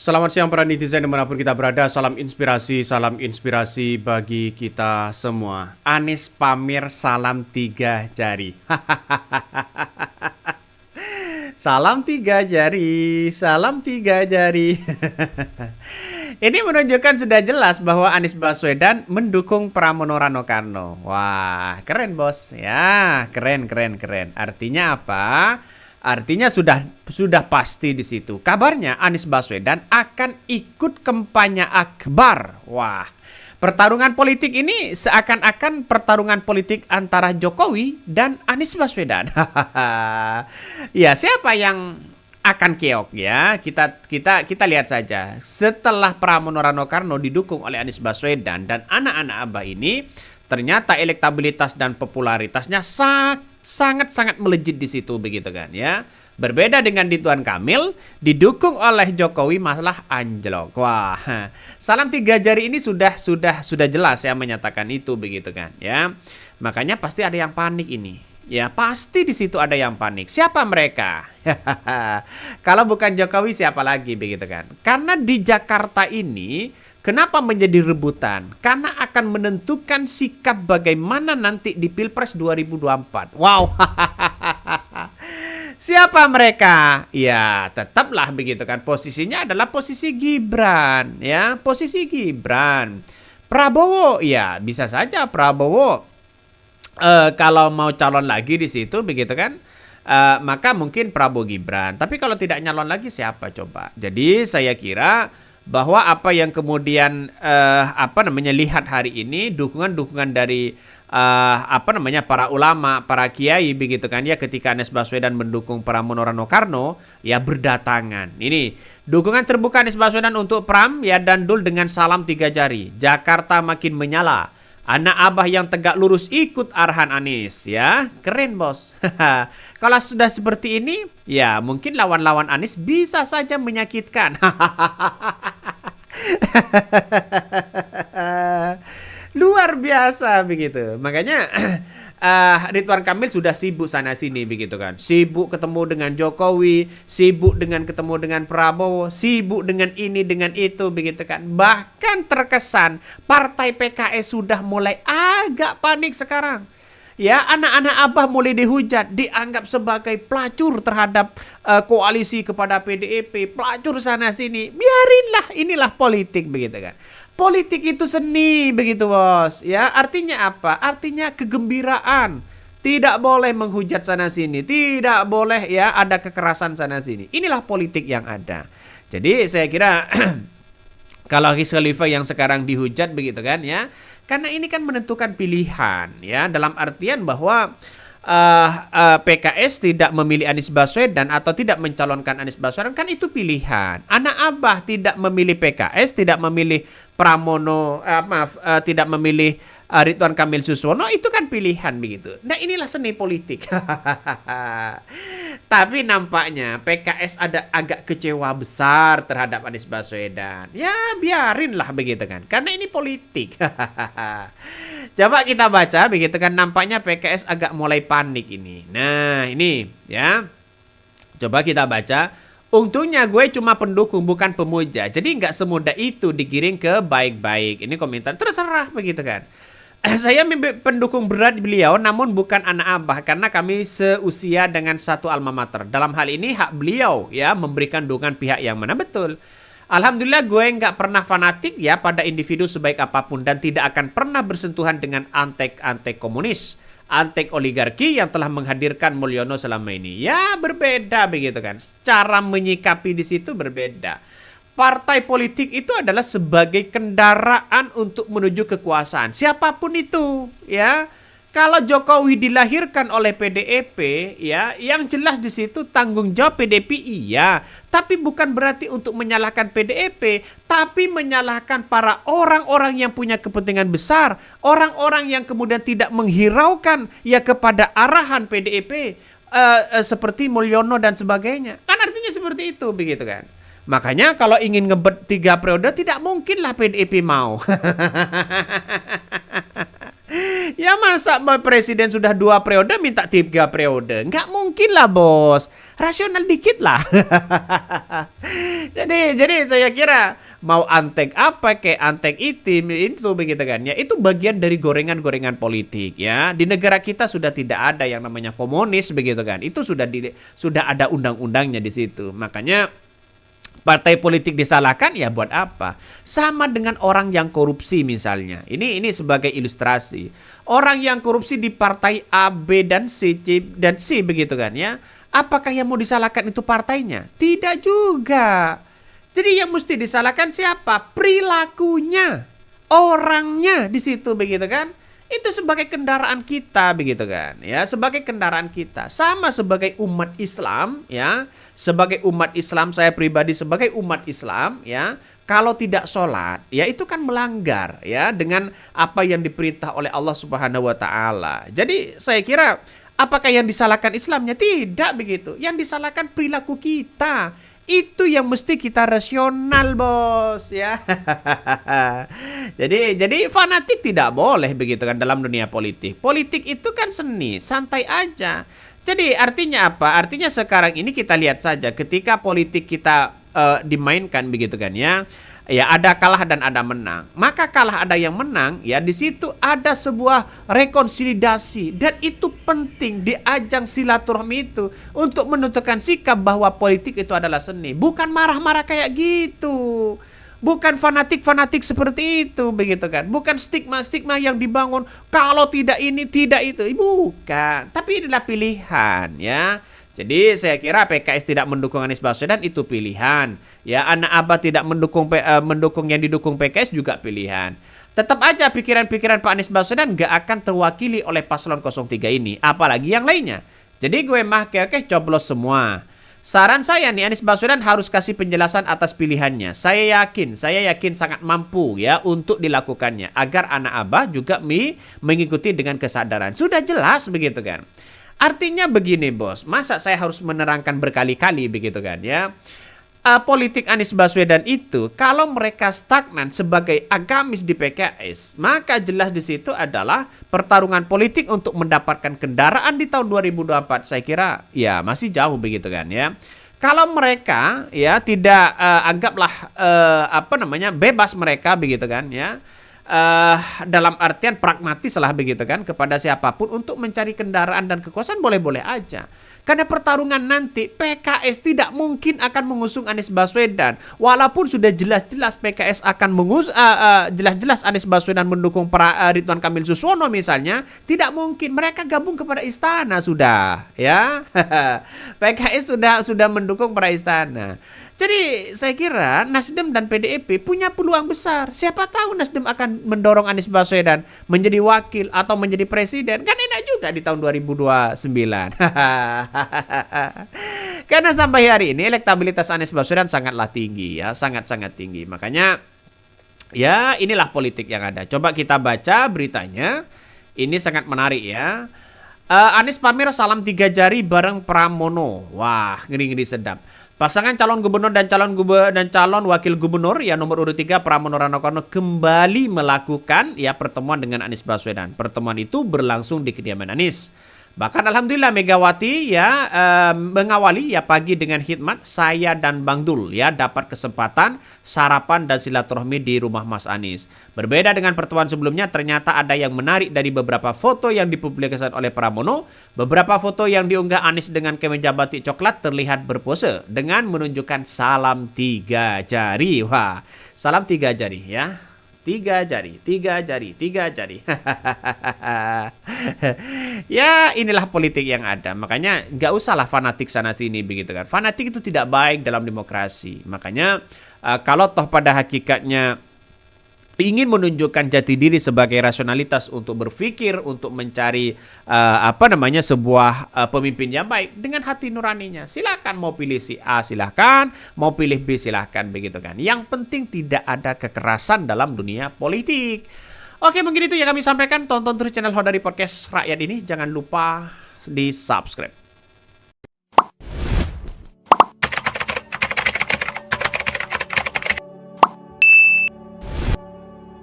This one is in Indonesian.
Selamat siang para netizen dimanapun kita berada. Salam inspirasi bagi kita semua. Anies pamer salam 3 jari. Salam 3 jari, salam 3 jari. Ini menunjukkan sudah jelas bahwa Anies Baswedan mendukung Pramono Rano Karno. Wah, keren bos. Ya, keren. Artinya apa? Artinya sudah pasti di situ. Kabarnya Anies Baswedan akan ikut kampanye akbar. Wah, pertarungan politik ini seakan-akan pertarungan politik antara Jokowi dan Anies Baswedan. Ya, siapa yang akan keok ya? Kita lihat saja. Setelah Pramono Rano Karno didukung oleh Anies Baswedan dan anak-anak Abah ini, ternyata elektabilitas dan popularitasnya sangat melejit di situ begitu kan ya. Berbeda dengan Ridwan Kamil didukung oleh Jokowi malah anjlok. Wah, salam 3 jari ini sudah jelas ya menyatakan itu begitu kan ya. Makanya pasti ada yang panik ini. Ya, pasti di situ ada yang panik. Siapa mereka? Kalau bukan Jokowi siapa lagi begitu kan? Karena di Jakarta ini kenapa menjadi rebutan? Karena akan menentukan sikap bagaimana nanti di Pilpres 2024. Wow. Siapa mereka? Ya, tetaplah begitu kan. Posisinya adalah posisi Gibran, ya, posisi Gibran. Prabowo, ya, bisa saja Prabowo kalau mau calon lagi di situ begitu kan. Maka mungkin Prabowo Gibran. Tapi kalau tidak nyalon lagi siapa coba? Jadi saya kira bahwa apa yang kemudian lihat hari ini dukungan dari para ulama, para kiai begitu kan ya, ketika Anies Baswedan mendukung Pramono Rano Karno ya berdatangan. Ini dukungan terbuka Anies Baswedan untuk Pram ya dan Dul dengan salam 3 jari. Jakarta makin menyala. Anak Abah yang tegak lurus ikut arahan Anies ya. Keren bos. Kalau sudah seperti ini ya mungkin lawan-lawan Anies bisa saja menyakitkan. Luar biasa begitu. Makanya Ridwan Kamil sudah sibuk sana sini begitu kan. Sibuk ketemu dengan Jokowi, sibuk dengan ketemu dengan Prabowo, sibuk dengan ini dengan itu begitu kan. Bahkan terkesan partai PKS sudah mulai agak panik sekarang. Ya, anak-anak Abah mulai dihujat, dianggap sebagai pelacur terhadap koalisi kepada PDIP, pelacur sana sini. Biarinlah, inilah politik begitu kan. Politik itu seni begitu bos. Ya, artinya apa? Artinya kegembiraan. Tidak boleh menghujat sana sini, tidak boleh ya ada kekerasan sana sini. Inilah politik yang ada. Jadi saya kira kalau Khalifah yang sekarang dihujat begitu kan ya. Karena ini kan menentukan pilihan ya, dalam artian bahwa PKS tidak memilih Anies Baswedan atau tidak mencalonkan Anies Baswedan kan itu pilihan. Anak Abah tidak memilih PKS, tidak memilih Pramono, tidak memilih Ridwan Kamil Suswono, itu kan pilihan begitu. Nah inilah seni politik. Tapi nampaknya PKS ada agak kecewa besar terhadap Anies Baswedan. Ya biarinlah begitu kan, karena ini politik. Coba kita baca begitu kan, nampaknya PKS agak mulai panik ini. Nah ini ya, coba kita baca. Untungnya gue cuma pendukung bukan pemuja, jadi nggak semudah itu digiring ke baik-baik. Ini komentar terserah begitu kan. Saya pendukung berat beliau namun bukan anak Abah karena kami seusia dengan satu alma mater. Dalam hal ini hak beliau ya memberikan dukungan pihak yang mana betul. Alhamdulillah gue nggak pernah fanatik ya pada individu sebaik apapun dan tidak akan pernah bersentuhan dengan antek-antek komunis, antek oligarki yang telah menghadirkan Mulyono selama ini. Ya berbeda begitu kan. Cara menyikapi di situ berbeda. Partai politik itu adalah sebagai kendaraan untuk menuju kekuasaan. Siapapun itu, ya. Kalau Jokowi dilahirkan oleh PDIP, ya, yang jelas di situ tanggung jawab PDIP iya, tapi bukan berarti untuk menyalahkan PDIP, tapi menyalahkan para orang-orang yang punya kepentingan besar, orang-orang yang kemudian tidak menghiraukan ya kepada arahan PDIP seperti Mulyono dan sebagainya. Kan artinya seperti itu begitu kan. Makanya kalau ingin ngebet 3 periode tidak mungkinlah PDIP mau. Ya masa presiden sudah 2 periode minta 3 periode? Nggak mungkin lah bos. Rasional dikit lah. Jadi saya kira mau antek apa kayak antek itu begitu kan ya, itu bagian dari gorengan-gorengan politik ya. Di negara kita sudah tidak ada yang namanya komunis begitu kan. Itu sudah ada undang-undangnya di situ. Makanya partai politik disalahkan ya buat apa? Sama dengan orang yang korupsi misalnya. Ini sebagai ilustrasi. Orang yang korupsi di partai A, B dan C begitu kan ya. Apakah yang mau disalahkan itu partainya? Tidak juga. Jadi yang mesti disalahkan siapa? Perilakunya, orangnya di situ begitu kan? Itu sebagai kendaraan kita begitu kan ya, sebagai kendaraan kita, sama sebagai umat Islam ya, sebagai umat Islam, saya pribadi sebagai umat Islam ya, kalau tidak sholat ya itu kan melanggar ya dengan apa yang diperintah oleh Allah Subhanahu wa taala. Jadi saya kira apakah yang disalahkan Islamnya? Tidak begitu, yang disalahkan perilaku kita. Itu yang mesti kita rasional, bos ya. Jadi fanatik tidak boleh begitu kan dalam dunia politik. Politik itu kan seni, santai aja. Jadi artinya apa? Artinya sekarang ini kita lihat saja ketika politik kita dimainkan begitu kan ya. Ya ada kalah dan ada menang. Maka kalah ada yang menang ya, di situ ada sebuah rekonsilidasi dan itu penting di ajang silaturahmi itu untuk menentukan sikap bahwa politik itu adalah seni, bukan marah-marah kayak gitu. Bukan fanatik-fanatik seperti itu begitu kan. Bukan stigma-stigma yang dibangun kalau tidak ini tidak itu. Bukan, tapi inilah pilihan ya. Jadi saya kira PKS tidak mendukung Anies Baswedan itu pilihan. Ya, anak Abah tidak mendukung yang didukung PKS juga pilihan. Tetap aja pikiran-pikiran Pak Anies Baswedan nggak akan terwakili oleh paslon 03 ini, apalagi yang lainnya. Jadi gue mah oke coblos semua. Saran saya nih, Anies Baswedan harus kasih penjelasan atas pilihannya. Saya yakin sangat mampu ya untuk dilakukannya agar anak Abah juga mengikuti dengan kesadaran. Sudah jelas begitu kan. Artinya begini bos, masa saya harus menerangkan berkali-kali begitu kan ya. Politik Anies Baswedan itu kalau mereka stagnan sebagai agamis di PKS, maka jelas di situ adalah pertarungan politik untuk mendapatkan kendaraan di tahun 2024. Saya kira ya masih jauh begitu kan ya. Kalau mereka ya tidak anggaplah bebas mereka begitu kan ya. Dalam artian pragmatis lah begitu kan kepada siapapun untuk mencari kendaraan dan kekuasaan boleh-boleh aja. Karena pertarungan nanti PKS tidak mungkin akan mengusung Anies Baswedan. Walaupun sudah jelas-jelas PKS akan jelas-jelas Anies Baswedan mendukung Ridwan Kamil Suswono misalnya, tidak mungkin mereka gabung kepada istana sudah, ya. PKS sudah mendukung para istana. Jadi saya kira Nasdem dan PDIP punya peluang besar. Siapa tahu Nasdem akan mendorong Anies Baswedan menjadi wakil atau menjadi presiden. Kan enak juga di tahun 2029. Karena sampai hari ini elektabilitas Anies Baswedan sangatlah tinggi ya, sangat-sangat tinggi. Makanya ya inilah politik yang ada. Coba kita baca beritanya. Ini sangat menarik ya. Anies pamer salam 3 jari bareng Pramono. Wah, ngeri-ngeri sedap. Pasangan calon gubernur dan calon wakil gubernur ya nomor urut 3 Pramono Ranokono kembali melakukan ya pertemuan dengan Anies Baswedan. Pertemuan itu berlangsung di kediaman Anies. Bahkan alhamdulillah Megawati ya mengawali ya pagi dengan khidmat saya dan Bang Dul ya dapat kesempatan sarapan dan silaturahmi di rumah Mas Anies. Berbeda dengan pertemuan sebelumnya, ternyata ada yang menarik dari beberapa foto yang dipublikasikan oleh Pramono. Beberapa foto yang diunggah Anies dengan kemeja batik coklat terlihat berpose dengan menunjukkan salam 3 jari. Wah, salam 3 jari ya. 3 jari. Ya inilah politik yang ada. Makanya nggak usahlah fanatik sana sini begitu kan. Fanatik itu tidak baik dalam demokrasi. Makanya kalau toh pada hakikatnya ingin menunjukkan jati diri sebagai rasionalitas untuk berpikir, untuk mencari sebuah pemimpin yang baik dengan hati nuraninya. Silakan mau pilih si A, silakan mau pilih B, silakan begitu kan. Yang penting tidak ada kekerasan dalam dunia politik. Oke, mungkin itu yang kami sampaikan. Tonton terus channel Hodari Podcast Rakyat ini. Jangan lupa di subscribe.